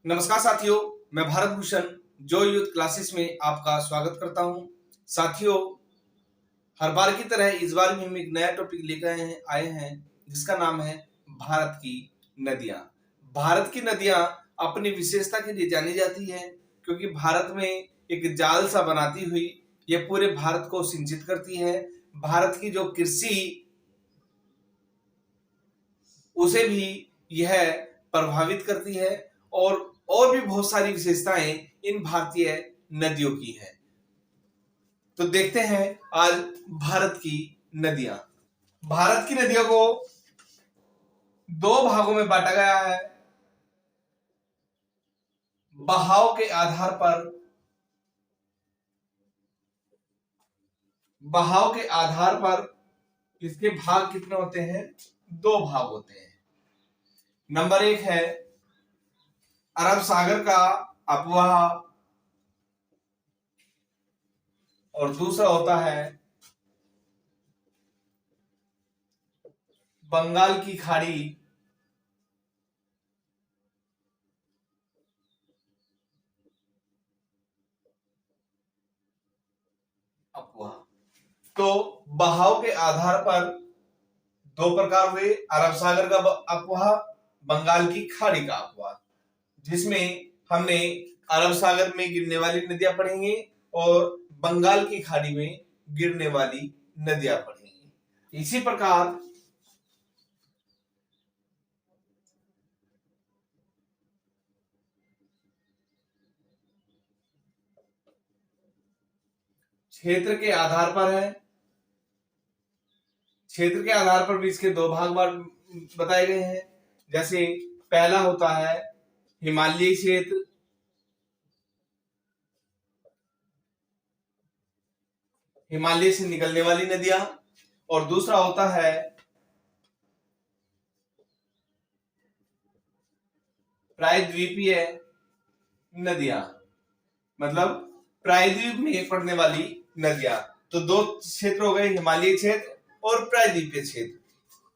नमस्कार साथियों, मैं भारत भूषण जो यूथ क्लासेस में आपका स्वागत करता हूं। साथियों, हर बार की तरह इस बार भी हम एक नया टॉपिक लेकर आए हैं जिसका नाम है भारत की नदियां। भारत की नदियां अपनी विशेषता के लिए जानी जाती है क्योंकि भारत में एक जाल सा बनाती हुई ये पूरे भारत को सिंचित करती है। भारत की जो कृषि उसे भी यह प्रभावित करती है और भी बहुत सारी विशेषताएं इन भारतीय नदियों की हैं। तो देखते हैं आज भारत की नदियां। भारत की नदियों को दो भागों में बांटा गया है। बहाव के आधार पर इसके भाग कितने होते हैं? दो भाग होते हैं। नंबर एक है अरब सागर का अपवाह और दूसरा होता है बंगाल की खाड़ी अपवाह। तो बहाव के आधार पर दो प्रकार हुए, अरब सागर का अपवाह, बंगाल की खाड़ी का अपवाह, जिसमें हमने अरब सागर में गिरने वाली नदियां पढ़ेंगे और बंगाल की खाड़ी में गिरने वाली नदियां पढ़ेंगे। इसी प्रकार क्षेत्र के आधार पर भी इसके दो भाग बताए गए हैं। जैसे पहला होता है हिमालयी क्षेत्र, हिमालय से निकलने वाली नदियां, और दूसरा होता है प्रायद्वीपीय नदियां, मतलब प्रायद्वीप में पड़ने वाली नदियां। तो दो क्षेत्र हो गए, हिमालयी क्षेत्र और प्रायद्वीपीय क्षेत्र।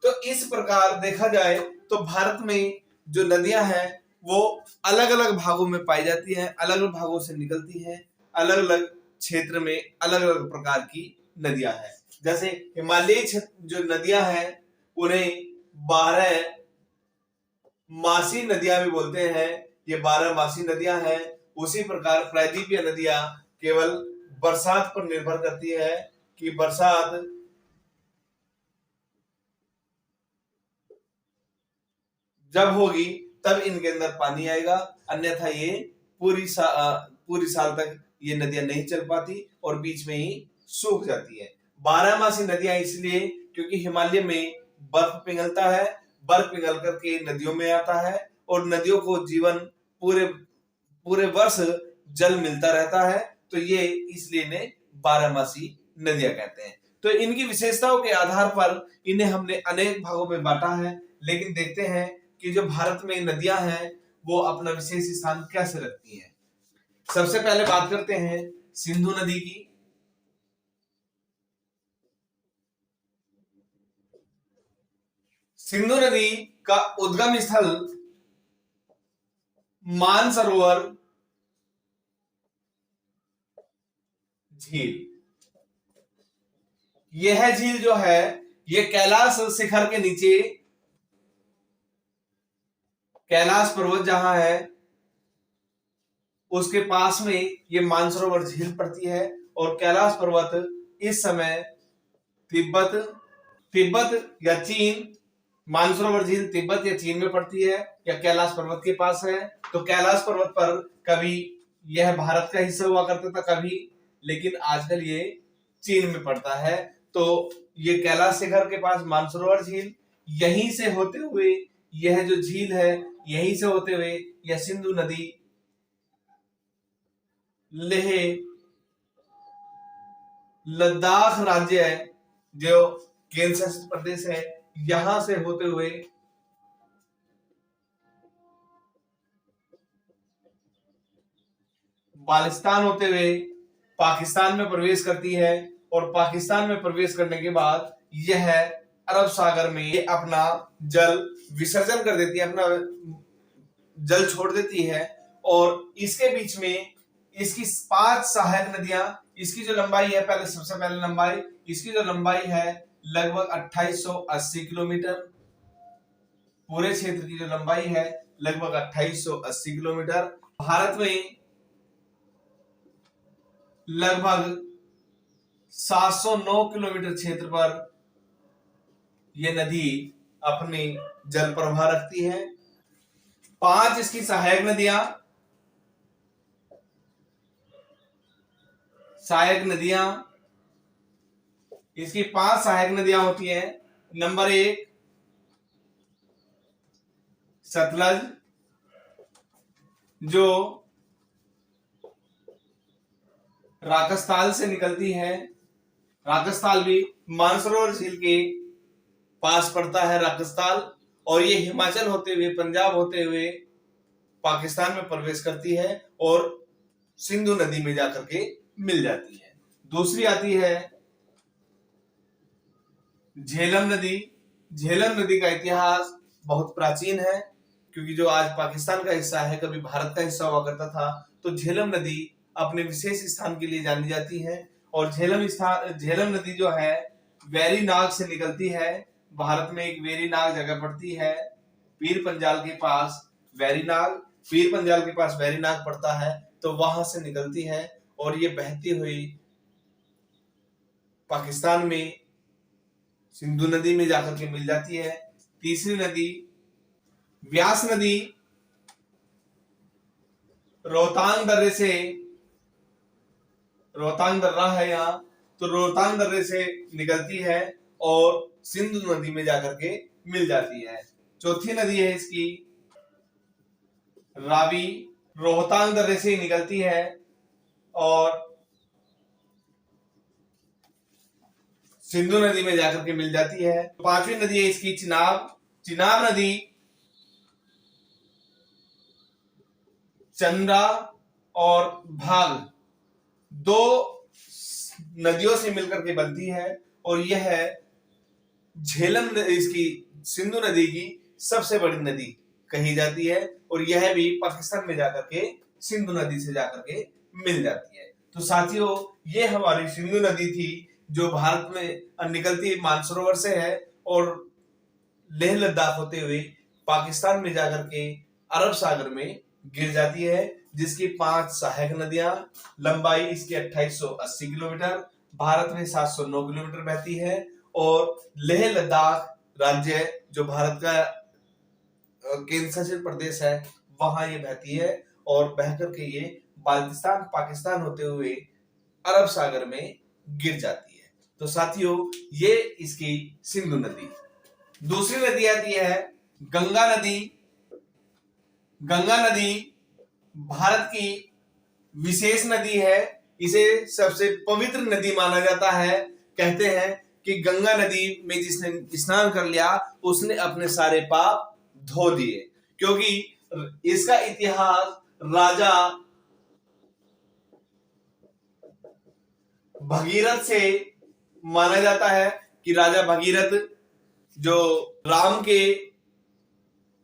तो इस प्रकार देखा जाए तो भारत में जो नदियां हैं वो अलग अलग भागों में पाई जाती हैं, अलग अलग भागों से निकलती हैं, अलग अलग क्षेत्र में अलग अलग प्रकार की नदियां हैं। जैसे हिमालयी क्षेत्र जो नदियां हैं उन्हें 12 मासी नदियां भी बोलते हैं, ये 12 मासी नदियां हैं। उसी प्रकार प्रायद्वीपीय नदियां केवल बरसात पर निर्भर करती है कि बरसात जब होगी तब इनके अंदर पानी आएगा, अन्यथा ये पूरी साल तक ये नदियां नहीं चल पाती और बीच में ही सूख जाती है। 12 मासी नदियां इसलिए क्योंकि हिमालय में बर्फ पिघलता है, बर्फ पिघल करके नदियों में आता है और नदियों को जीवन पूरे वर्ष जल मिलता रहता है, तो ये इसलिए इन्हें 12 मासी नदियां कहते हैं। तो इनकी विशेषताओं के आधार पर इन्हें हमने अनेक भागों में बांटा है, लेकिन देखते हैं कि जो भारत में नदियां हैं वो अपना विशेष स्थान कैसे रखती हैं। सबसे पहले बात करते हैं सिंधु नदी की। सिंधु नदी का उद्गम स्थल मानसरोवर झील। यह झील जो है ये कैलाश शिखर के नीचे, कैलाश पर्वत जहां है उसके पास में ये मानसरोवर झील पड़ती है। और कैलाश पर्वत इस समय तिब्बत या चीन, मानसरोवर झील तिब्बत या चीन में पड़ती है या कैलाश पर्वत के पास है। तो कैलाश पर्वत पर कभी यह भारत का हिस्सा हुआ करता था कभी, लेकिन आजकल ये चीन में पड़ता है। तो ये कैलाश शिखर के पास मानसरोवर झील, यहीं से होते हुए यह जो झील है यहीं से होते हुए यह सिंधु नदी लेह लद्दाख राज्य है जो केंद्र शासित प्रदेश है, यहां से होते हुए बाल्टिस्तान होते हुए पाकिस्तान में प्रवेश करती है और पाकिस्तान में प्रवेश करने के बाद यह अरब सागर में अपना जल विसर्जन कर देती है, अपना जल छोड़ देती है और इसके बीच में इसकी 5 सहायक नदियां, इसकी जो लंबाई है, पहले सबसे पहले लंबाई, इसकी जो लंबाई है लगभग 2880 किलोमीटर। पूरे क्षेत्र की जो लंबाई है लगभग 2880 किलोमीटर। भारत में लगभग 709 किलोमीटर क्षेत्र पर यह नदी अपनी जल प्रवाह रखती है। 5 इसकी सहायक नदियां, इसकी 5 सहायक नदियां होती हैं। नंबर 1 सतलज, जो राकस्थाल से निकलती है। राकस्थाल भी मानसरोवर झील के पास पड़ता है राकस्थाल, और ये हिमाचल होते हुए, पंजाब होते हुए पाकिस्तान में प्रवेश करती है और सिंधु नदी में जाकर के मिल जाती है। दूसरी आती है झेलम नदी। झेलम नदी का इतिहास बहुत प्राचीन है, क्योंकि जो आज पाकिस्तान का हिस्सा है कभी भारत का हिस्सा हुआ करता था। तो झेलम नदी अपने विशेष स्थान के लिए जानी जाती है, और झेलम नदी जो है वेरीनाग से निकलती है। भारत में एक वेरीनाग जगह पड़ती है, पीर पंजाल के पास वेरीनाग पड़ता है, तो वहां से निकलती है और ये बहती हुई पाकिस्तान में सिंधु नदी में जाकर के मिल जाती है। तीसरी नदी व्यास नदी रोहतांग दर्रा है यहाँ, तो रोहतांग दर्रे से निकलती है और सिंधु नदी में जाकर के मिल जाती है। चौथी नदी है इसकी रावी, रोहतांग दर्रे से निकलती है और सिंधु नदी में जाकर के मिल जाती है। पांचवी नदी है इसकी चिनाब नदी चंद्रा और भाग 2 नदियों से मिलकर के बनती है, और यह इसकी सिंधु नदी की सबसे बड़ी नदी कही जाती है, और यह भी पाकिस्तान में जाकर के सिंधु नदी से जाकर के मिल जाती है। तो साथियों, ये हमारी सिंधु नदी थी, जो भारत में निकलती मानसरोवर से है और लेह लद्दाख होते हुए पाकिस्तान में जाकर के अरब सागर में गिर जाती है, जिसकी 5 सहायक नदियां, लंबाई इसकी 2880 किलोमीटर, भारत में 709 किलोमीटर बहती है, और लेह लद्दाख राज्य जो भारत का केंद्र शासित प्रदेश है वहां ये बहती है, और बह करके ये बाल्टिस्तान पाकिस्तान होते हुए अरब सागर में गिर जाती है। तो साथियों, ये इसकी सिंधु नदी। दूसरी नदी आती है गंगा नदी। गंगा नदी भारत की विशेष नदी है, इसे सबसे पवित्र नदी माना जाता है। कहते हैं कि गंगा नदी में जिसने स्नान कर लिया उसने अपने सारे पाप धो दिए, क्योंकि इसका इतिहास राजा भगीरथ से माना जाता है कि राजा भगीरथ, जो राम के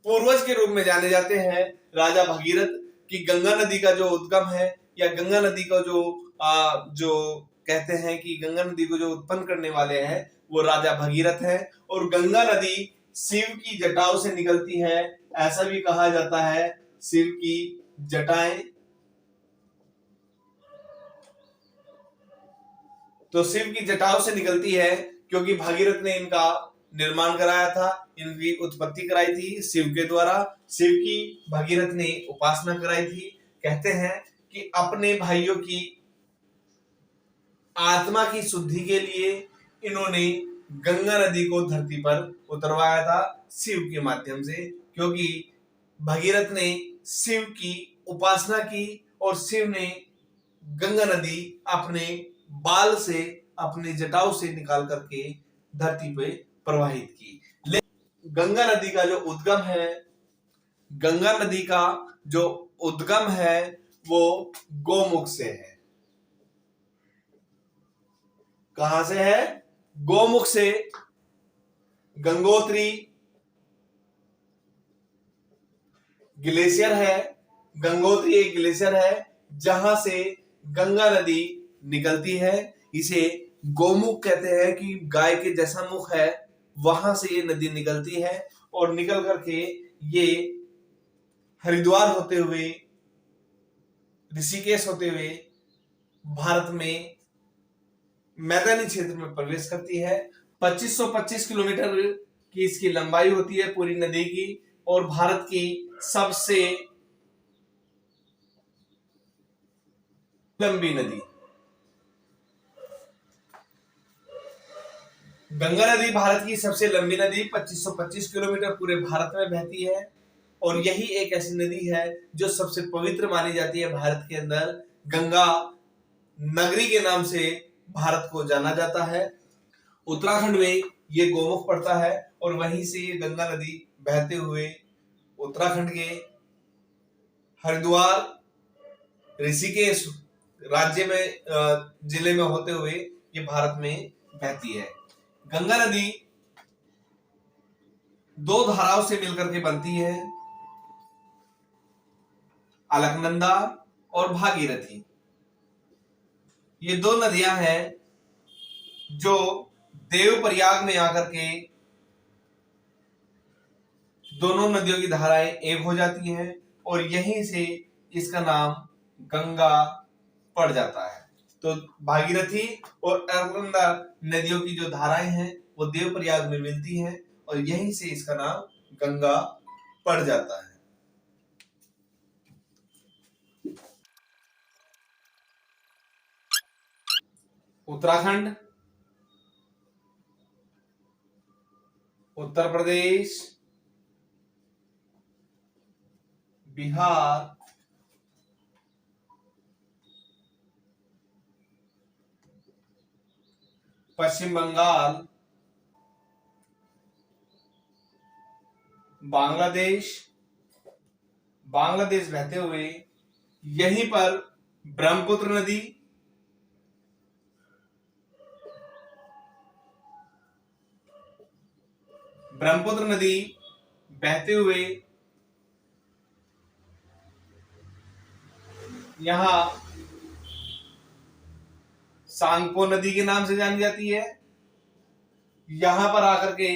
पूर्वज के रूप में जाने जाते हैं, राजा भगीरथ की गंगा नदी का जो उद्गम है, या गंगा नदी का जो कहते हैं कि गंगा नदी को जो उत्पन्न करने वाले हैं वो राजा भगीरथ है। और गंगा नदी शिव की जटाओं से निकलती है, ऐसा भी कहा जाता है। शिव की जटाएं, तो शिव की जटाओं से निकलती है, क्योंकि भागीरथ ने इनका निर्माण कराया था, इनकी उत्पत्ति कराई थी शिव के द्वारा। शिव की भागीरथ ने उपासना कराई थी। कहते हैं कि अपने भाइयों की आत्मा की शुद्धि के लिए इन्होंने गंगा नदी को धरती पर उतरवाया था शिव के माध्यम से, क्योंकि भगीरथ ने शिव की उपासना की और शिव ने गंगा नदी अपने बाल से, अपने जटाओं से निकाल करके धरती पे प्रवाहित की। गंगा नदी का जो उद्गम है, गंगा नदी का जो उद्गम है वो गोमुख से है। कहां से है? गोमुख से। गंगोत्री ग्लेशियर है, गंगोत्री एक ग्लेशियर है जहां से गंगा नदी निकलती है। इसे गोमुख कहते हैं कि गाय के जैसा मुख है, वहां से ये नदी निकलती है और निकल करके ये हरिद्वार होते हुए, ऋषिकेश होते हुए भारत में मैदानी क्षेत्र में प्रवेश करती है। 2525 किलोमीटर की इसकी लंबाई होती है पूरी नदी की, और भारत की सबसे लंबी नदी। गंगा नदी भारत की सबसे लंबी नदी 2525 किलोमीटर पूरे भारत में बहती है, और यही एक ऐसी नदी है जो सबसे पवित्र मानी जाती है भारत के अंदर। गंगा नगरी के नाम से भारत को जाना जाता है। उत्तराखंड में ये गोमुख पड़ता है और वहीं से ये गंगा नदी बहते हुए उत्तराखंड के हरिद्वार, ऋषिकेश राज्य में जिले में होते हुए ये भारत में बहती है। गंगा नदी दो धाराओं से मिलकर के बनती है, अलकनंदा और भागीरथी। ये दो नदियां हैं जो देवप्रयाग में आकर के दोनों नदियों की धाराएं एक हो जाती हैं और यहीं से इसका नाम गंगा पड़ जाता है। तो भागीरथी और अलकनंदा नदियों की जो धाराएं हैं वो देवप्रयाग में मिलती हैं और यहीं से इसका नाम गंगा पड़ जाता है। उत्तराखंड, उत्तर प्रदेश, बिहार, पश्चिम बंगाल, बांग्लादेश बहते हुए यहीं पर ब्रह्मपुत्र नदी, बहते हुए यहां सांगपो नदी के नाम से जानी जाती है। यहां पर आकर के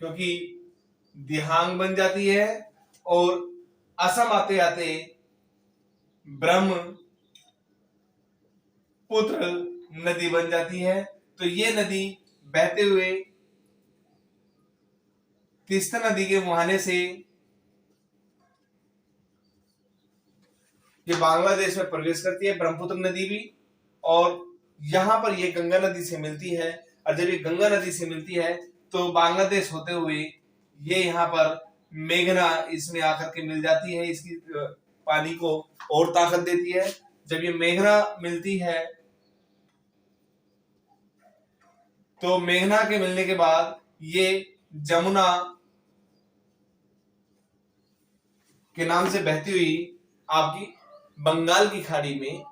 क्योंकि दिहांग बन जाती है और असम आते आते ब्रह्मपुत्र नदी बन जाती है। तो ये नदी बहते हुए तीस्ता नदी के मुहाने से ये बांग्लादेश में प्रवेश करती है, ब्रह्मपुत्र नदी भी, और यहां पर ये गंगा नदी से मिलती है। और जब ये गंगा नदी से मिलती है तो बांग्लादेश होते हुए ये यहाँ पर मेघना इसमें आकर के मिल जाती है, इसकी पानी को और ताकत देती है। जब ये मेघना मिलती है तो मेघना के मिलने के बाद ये जमुना के नाम से बहती हुई आपकी बंगाल की खाड़ी में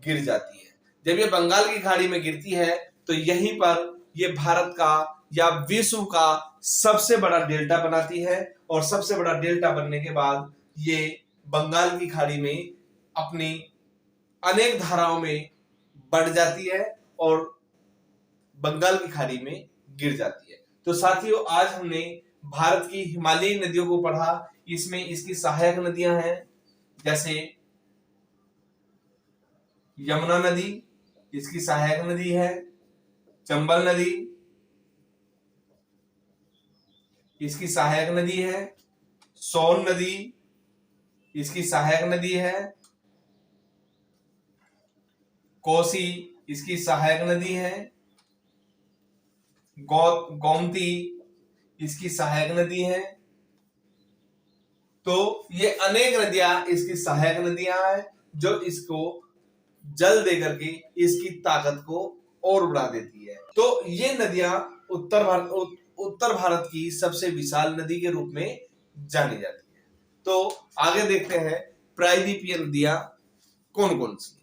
गिर जाती है। जब ये बंगाल की खाड़ी में गिरती है तो यहीं पर ये भारत का या विश्व का सबसे बड़ा डेल्टा बनाती है, और सबसे बड़ा डेल्टा बनने के बाद ये बंगाल की खाड़ी में अपनी अनेक धाराओं में बढ़ जाती है और बंगाल की खाड़ी में गिर जाती है। तो साथियों, आज हमने भारत की हिमालयी नदियों को पढ़ा। इसमें इसकी सहायक नदियां हैं, जैसे यमुना नदी इसकी सहायक नदी है, चंबल नदी इसकी सहायक नदी है, सोन नदी इसकी सहायक नदी है, कोसी इसकी सहायक नदी है, गोमती इसकी सहायक नदी है। तो ये अनेक नदियां इसकी सहायक नदियां हैं जो इसको जल दे करके इसकी ताकत को और बढ़ा देती है। तो ये नदियां उत्तर भारत की सबसे विशाल नदी के रूप में जानी जाती है। तो आगे देखते हैं प्रायद्वीपीय नदियां कौन कौन सी।